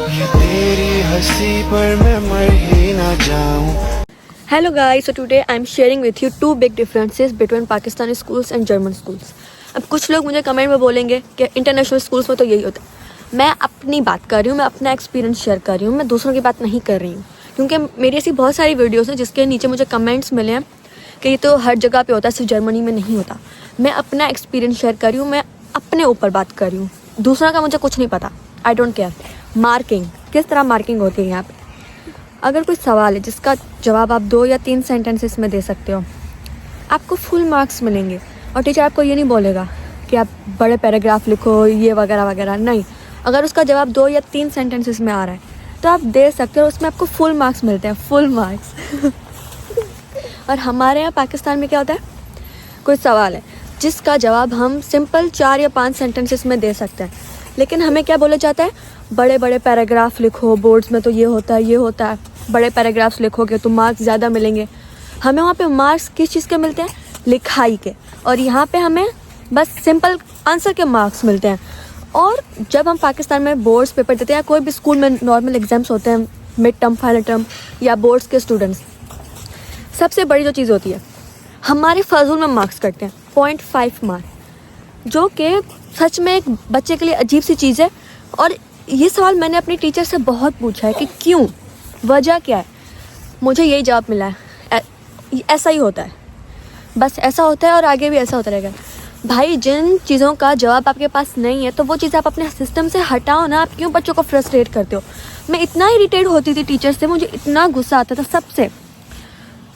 ये तेरी हंसी पर मैं मर ही ना जाऊं। Hello guys, so today I'm sharing with you two big differences between Pakistani schools and German schools. अब कुछ लोग मुझे कमेंट में बोलेंगे कि इंटरनेशनल स्कूल्स में तो यही होता है। मैं अपनी बात कर रही हूँ, मैं अपना एक्सपीरियंस शेयर कर रही हूँ, मैं दूसरों की बात नहीं कर रही हूँ, क्योंकि मेरी ऐसी बहुत सारी वीडियोस हैं जिसके नीचे मुझे कमेंट्स मिले हैं कि ये तो हर जगह पे होता है, सिर्फ जर्मनी में नहीं होता। मैं अपना एक्सपीरियंस शेयर कर रही हूँ, मैं अपने ऊपर बात कर रही हूँ, दूसरा का मुझे कुछ नहीं पता। I don't care. मार्किंग, किस तरह मार्किंग होती है यहाँ पे। अगर कोई सवाल है जिसका जवाब आप 2 या 3 सेंटेंसेस में दे सकते हो, आपको फुल मार्क्स मिलेंगे। और टीचर आपको ये नहीं बोलेगा कि आप बड़े पैराग्राफ लिखो ये वगैरह वगैरह, नहीं। अगर उसका जवाब 2 या 3 सेंटेंसेस में आ रहा है तो आप दे सकते हो, उसमें आपको फुल मार्क्स मिलते हैं, फुल मार्क्स। और हमारे यहाँ पाकिस्तान में क्या होता है, कोई सवाल है जिसका जवाब हम सिंपल 4 या 5 सेंटेंसेस में दे सकते हैं, लेकिन हमें क्या बोला जाता है, बड़े बड़े पैराग्राफ लिखो, बोर्ड्स में तो ये होता है, ये होता है, बड़े पैराग्राफ्स लिखोगे तो मार्क्स ज़्यादा मिलेंगे। हमें वहाँ पे मार्क्स किस चीज़ के मिलते हैं, लिखाई के। और यहाँ पे हमें बस सिंपल आंसर के मार्क्स मिलते हैं। और जब हम पाकिस्तान में बोर्ड्स पेपर देते हैं या कोई भी स्कूल में नॉर्मल एग्ज़ाम्स होते हैं, मिड टर्म, फाइनल टर्म या बोर्ड्स के स्टूडेंट्स, सबसे बड़ी जो चीज़ होती है, हमारे फजूल में मार्क्स कटते हैं, 0.5 मार्क, जो कि सच में एक बच्चे के लिए अजीब सी चीज़ है। और ये सवाल मैंने अपनी टीचर से बहुत पूछा है कि क्यों, वजह क्या है। मुझे यही जवाब मिला है, ऐसा ही होता है, बस ऐसा होता है और आगे भी ऐसा होता रहेगा। भाई, जिन चीज़ों का जवाब आपके पास नहीं है तो वो चीज़ आप अपने सिस्टम से हटाओ ना। आप क्यों बच्चों को फ्रस्ट्रेट करते हो। मैं इतना इरिटेट होती थी टीचर से, मुझे इतना गुस्सा आता था सबसे,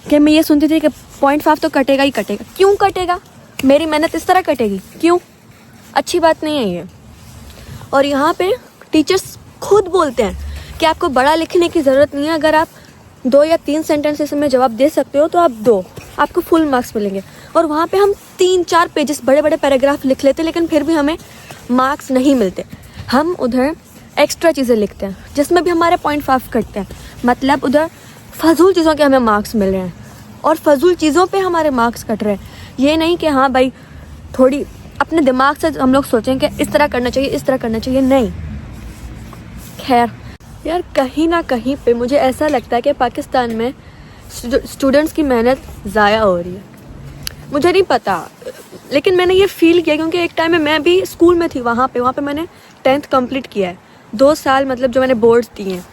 कि मैं ये सुनती थी कि 0.5 तो कटेगा ही कटेगा। क्यों कटेगा, मेरी मेहनत इस तरह कटेगी क्यों, अच्छी बात नहीं है ये। और यहाँ पे टीचर्स खुद बोलते हैं कि आपको बड़ा लिखने की ज़रूरत नहीं है, अगर आप 2 या 3 सेंटेंसेस में जवाब दे सकते हो तो आप दो, आपको फुल मार्क्स मिलेंगे। और वहाँ पे हम 3-4 पेजेस बड़े बड़े पैराग्राफ लिख लेते, लेकिन फिर भी हमें मार्क्स नहीं मिलते। हम उधर एक्स्ट्रा चीज़ें लिखते हैं जिसमें भी हमारे 0.5 कटते हैं। मतलब उधर फजूल चीज़ों के हमें मार्क्स मिल रहे हैं और फजूल चीज़ों पे हमारे मार्क्स कट रहे हैं। ये नहीं कि हाँ भाई थोड़ी अपने दिमाग से हम लोग सोचें कि इस तरह करना चाहिए, इस तरह करना चाहिए, नहीं। खैर यार, कहीं ना कहीं पे मुझे ऐसा लगता है कि पाकिस्तान में स्टूडेंट्स की मेहनत ज़ाया हो रही है। मुझे नहीं पता, लेकिन मैंने ये फील किया क्योंकि एक टाइम में मैं भी स्कूल में थी। वहाँ पे मैंने 10th कंप्लीट किया है, 2 साल, मतलब जो मैंने बोर्ड्स दिए हैं।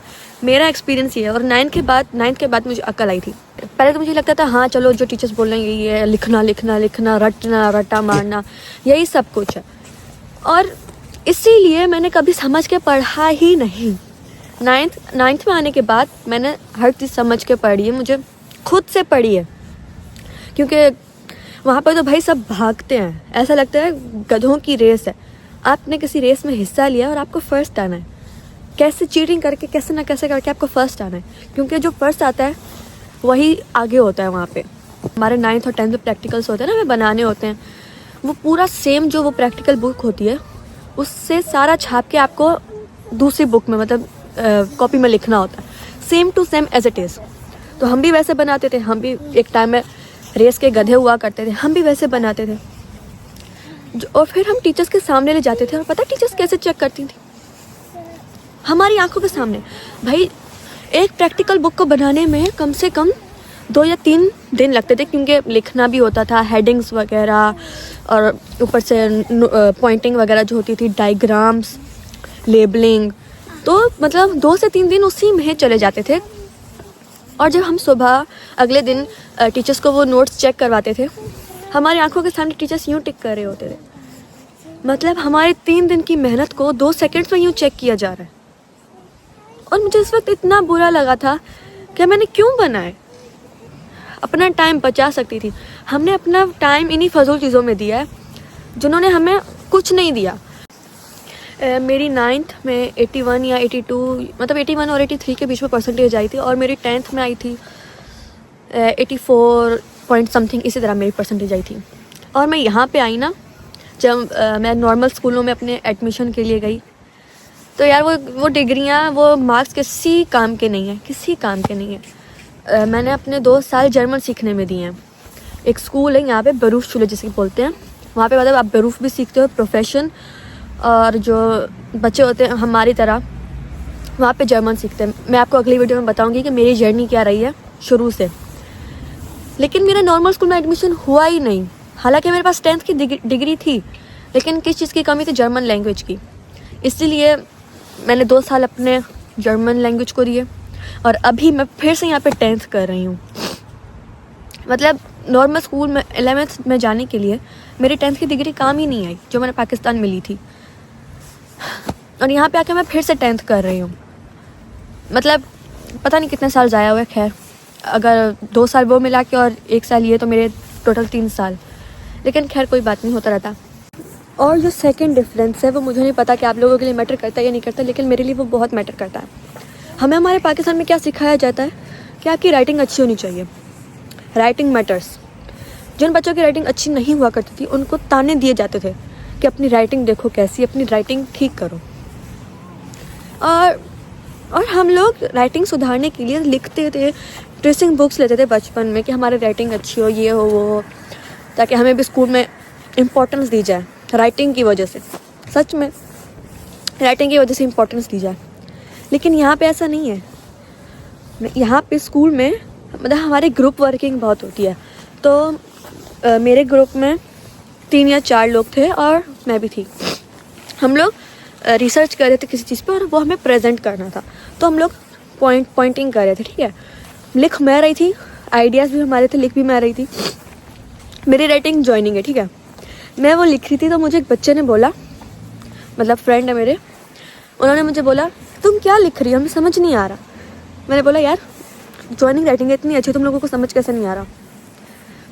मेरा एक्सपीरियंस ये है। और 9th के बाद मुझे अकल आई थी। पहले तो मुझे लगता था हाँ चलो जो टीचर्स बोल रहे हैं ये है, लिखना लिखना लिखना, रट्टा मारना, यही सब कुछ है। और इसीलिए मैंने कभी समझ के पढ़ा ही नहीं। 9th में आने के बाद मैंने हर चीज़ समझ के पढ़ी है, मुझे खुद से पढ़ी है। क्योंकि वहाँ पर तो भाई सब भागते हैं, ऐसा लगता है गधों की रेस है। आपने किसी रेस में हिस्सा लिया और आपको फर्स्ट आना है, कैसे चीटिंग करके, कैसे ना कैसे करके आपको फर्स्ट आना है, क्योंकि जो फर्स्ट आता है वही आगे होता है। वहाँ पे हमारे 9th और 10th में प्रैक्टिकल्स होते हैं ना, हमें बनाने होते हैं, वो पूरा सेम जो वो प्रैक्टिकल बुक होती है उससे सारा छाप के आपको दूसरी बुक में, मतलब कॉपी में लिखना होता है, same to same as it is. तो हम भी वैसे बनाते थे, हम भी एक टाइम में रेस के गधे हुआ करते थे, हम भी वैसे बनाते थे। और फिर हम टीचर्स के सामने ले जाते थे, और पता टीचर्स कैसे चेक करती थी, हमारी आंखों के सामने। भाई, एक प्रैक्टिकल बुक को बनाने में कम से कम 2 या 3 दिन लगते थे, क्योंकि लिखना भी होता था, हेडिंग्स वगैरह, और ऊपर से पॉइंटिंग वगैरह जो होती थी, डायग्राम्स, लेबलिंग। तो मतलब 2 से 3 दिन उसी में चले जाते थे। और जब हम सुबह अगले दिन टीचर्स को वो नोट्स चेक करवाते थे, हमारी आंखों के सामने टीचर्स यूँ टिक कर रहे होते थे। मतलब हमारे 3 दिन की मेहनत को 2 सेकंड्स में यूँ चेक किया जा रहा है। और मुझे इस वक्त इतना बुरा लगा था कि मैंने क्यों बनाए। अपना टाइम बचा सकती थी। हमने अपना टाइम इन्हीं फजूल चीज़ों में दिया है जिन्होंने हमें कुछ नहीं दिया। मेरी 9th में 81 या 82, मतलब 81 और 83 के बीच में परसेंटेज आई थी, और मेरी 10th में आई थी 84 पॉइंट समथिंग, इसी तरह मेरी परसेंटेज आई थी। और मैं यहाँ पे आई ना, जब मैं नॉर्मल स्कूलों में अपने एडमिशन के लिए गई, तो यार वो डिग्रियाँ, वो मार्क्स किसी काम के नहीं है, किसी काम के नहीं है। मैंने अपने 2 साल जर्मन सीखने में दिए हैं। एक स्कूल है यहाँ पे, बरूफ शुले जिसे बोलते हैं, वहाँ पे मतलब आप बरूफ भी सीखते हो, प्रोफेशन। और जो बच्चे होते हैं हमारी तरह, वहाँ पे जर्मन सीखते हैं। मैं आपको अगली वीडियो में बताऊँगी कि मेरी जर्नी क्या रही है शुरू से। लेकिन मेरा नॉर्मल स्कूल में एडमिशन हुआ ही नहीं। हालांकि मेरे पास 10th की डिग्री थी, लेकिन किस चीज़ की कमी थी? जर्मन लैंग्वेज की। इसलिए मैंने 2 साल अपने जर्मन लैंग्वेज को दिए और अभी मैं फिर से यहाँ पे 10th कर रही हूँ। मतलब नॉर्मल स्कूल में 11th में जाने के लिए मेरी 10th की डिग्री काम ही नहीं आई जो मैंने पाकिस्तान में ली थी, और यहाँ पे आके मैं फिर से 10th कर रही हूँ। मतलब पता नहीं कितने साल ज़ाया हुए। खैर, अगर 2 साल वो मिला के और 1 साल ये, तो मेरे टोटल 3 साल। लेकिन खैर कोई बात नहीं, होता रहता। और जो सेकंड डिफरेंस है वो मुझे नहीं पता कि आप लोगों के लिए मैटर करता है या नहीं करता, लेकिन मेरे लिए वो बहुत मैटर करता है। हमें हमारे पाकिस्तान में क्या सिखाया जाता है कि आपकी राइटिंग अच्छी होनी चाहिए, राइटिंग मैटर्स। जिन बच्चों की राइटिंग अच्छी नहीं हुआ करती थी उनको ताने दिए जाते थे कि अपनी राइटिंग देखो कैसी, अपनी राइटिंग ठीक करो। और हम लोग राइटिंग सुधारने के लिए लिखते थे, ट्रेसिंग बुक्स लेते थे बचपन में कि हमारी राइटिंग अच्छी हो, ये हो वो हो, ताकि हमें भी स्कूल में इम्पोर्टेंस दी जाए राइटिंग की वजह से। सच में राइटिंग की वजह से इम्पोर्टेंस दी जाए। लेकिन यहाँ पे ऐसा नहीं है। यहाँ पे स्कूल में मतलब हमारे ग्रुप वर्किंग बहुत होती है। तो मेरे ग्रुप में 3 या 4 लोग थे और मैं भी थी। हम लोग रिसर्च कर रहे थे किसी चीज़ पे और वो हमें प्रेजेंट करना था। तो हम लोग पॉइंटिंग कर रहे थे, ठीक है। लिख मैं रही थी, आइडियाज़ भी हमारे थे, लिख भी मैं रही थी। मेरी राइटिंग जॉइनिंग है, ठीक है। मैं वो लिख रही थी तो मुझे एक बच्चे ने बोला, मतलब फ्रेंड है मेरे, उन्होंने मुझे बोला तुम क्या लिख रही हो, हमें समझ नहीं आ रहा। मैंने बोला यार जॉइनिंग राइटिंग इतनी अच्छी, तुम लोगों को समझ कैसे नहीं आ रहा?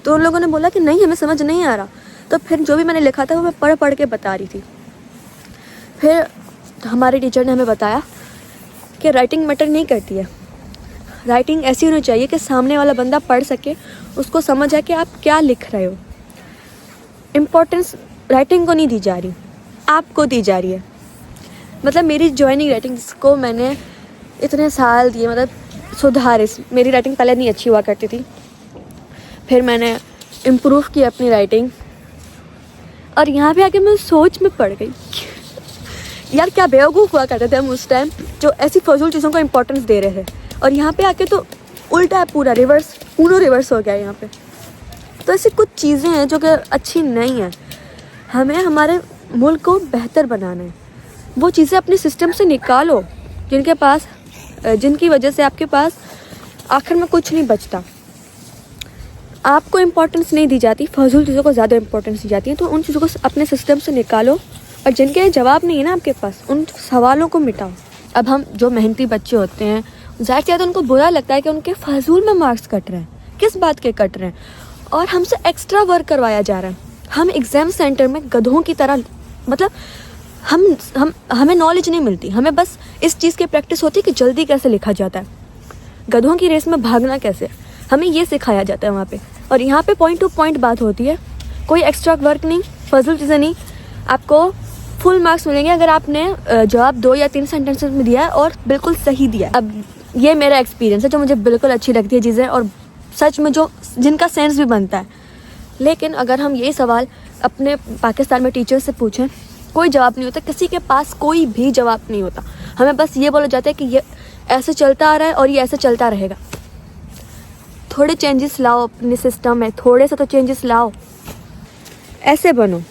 तो उन लोगों ने बोला कि नहीं हमें समझ नहीं आ रहा। तो फिर जो भी मैंने लिखा था वो मैं पढ़ पढ़ के बता रही थी। फिर हमारे टीचर ने हमें बताया कि राइटिंग मैटर नहीं करती है। राइटिंग ऐसी होनी चाहिए कि सामने वाला बंदा पढ़ सके, उसको समझ आए कि आप क्या लिख रहे हो। इम्पोर्टेंस राइटिंग को नहीं दी जा रही, आपको दी जा रही है। मतलब मेरी जॉइनिंग राइटिंग जिसको मैंने इतने साल दिए, मतलब सुधार, मेरी राइटिंग पहले नहीं अच्छी हुआ करती थी, फिर मैंने इम्प्रूव की अपनी राइटिंग, और यहाँ पे आके मैं सोच में पड़ गई यार क्या बेवकूफ़ हुआ करते थे हम उस टाइम, जो ऐसी फजूल चीज़ों को इम्पोर्टेंस दे रहे थे। और यहाँ पे आके तो उल्टा है, पूरा रिवर्स हो गया है यहाँ पे। तो ऐसी कुछ चीज़ें हैं जो कि अच्छी नहीं है। हमें हमारे मुल्क को बेहतर बनाना है। वो चीज़ें अपने सिस्टम से निकालो जिनकी वजह से आपके पास आखिर में कुछ नहीं बचता। आपको इम्पोर्टेंस नहीं दी जाती, फजूल चीज़ों को ज़्यादा इम्पोर्टेंस दी जाती है। तो उन चीज़ों को अपने सिस्टम से निकालो, और जिनके जवाब नहीं है ना आपके पास, उन सवालों को मिटाओ। अब हम जो मेहनती बच्चे होते हैं, ज़ाहिर सी बात है उनको बुरा लगता है कि उनके फजूल में मार्क्स कट रहे हैं। किस बात के कट रहे हैं? और हमसे एक्स्ट्रा वर्क करवाया जा रहा है। हम एग्ज़ाम सेंटर में गधों की तरह, मतलब हमें नॉलेज नहीं मिलती। हमें बस इस चीज़ की प्रैक्टिस होती है कि जल्दी कैसे लिखा जाता है, गधों की रेस में भागना कैसे, हमें ये सिखाया जाता है वहाँ पे। और यहाँ पे पॉइंट टू पॉइंट बात होती है, कोई एक्स्ट्रा वर्क नहीं, फजूल चीज़ें नहीं। आपको फुल मार्क्स मिलेंगे अगर आपने जवाब 2 या 3 सेंटेंसेस में दिया है और बिल्कुल सही दिया। अब ये मेरा एक्सपीरियंस है, जो मुझे बिल्कुल अच्छी लगती है चीज़ें, और सच में जिनका सेंस भी बनता है। लेकिन अगर हम ये सवाल अपने पाकिस्तान में टीचर से पूछें, कोई जवाब नहीं होता, किसी के पास कोई भी जवाब नहीं होता। हमें बस ये बोला जाता है कि ये ऐसे चलता आ रहा है और ये ऐसे चलता रहेगा। थोड़े चेंजेस लाओ अपने सिस्टम में, थोड़े से तो चेंजेस लाओ, ऐसे बनो।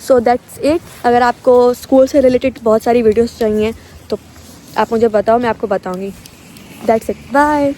So that's it. अगर आपको स्कूल से रिलेटेड बहुत सारी वीडियोस चाहिए तो आप मुझे बताओ, मैं आपको बताऊंगी। That's it, bye.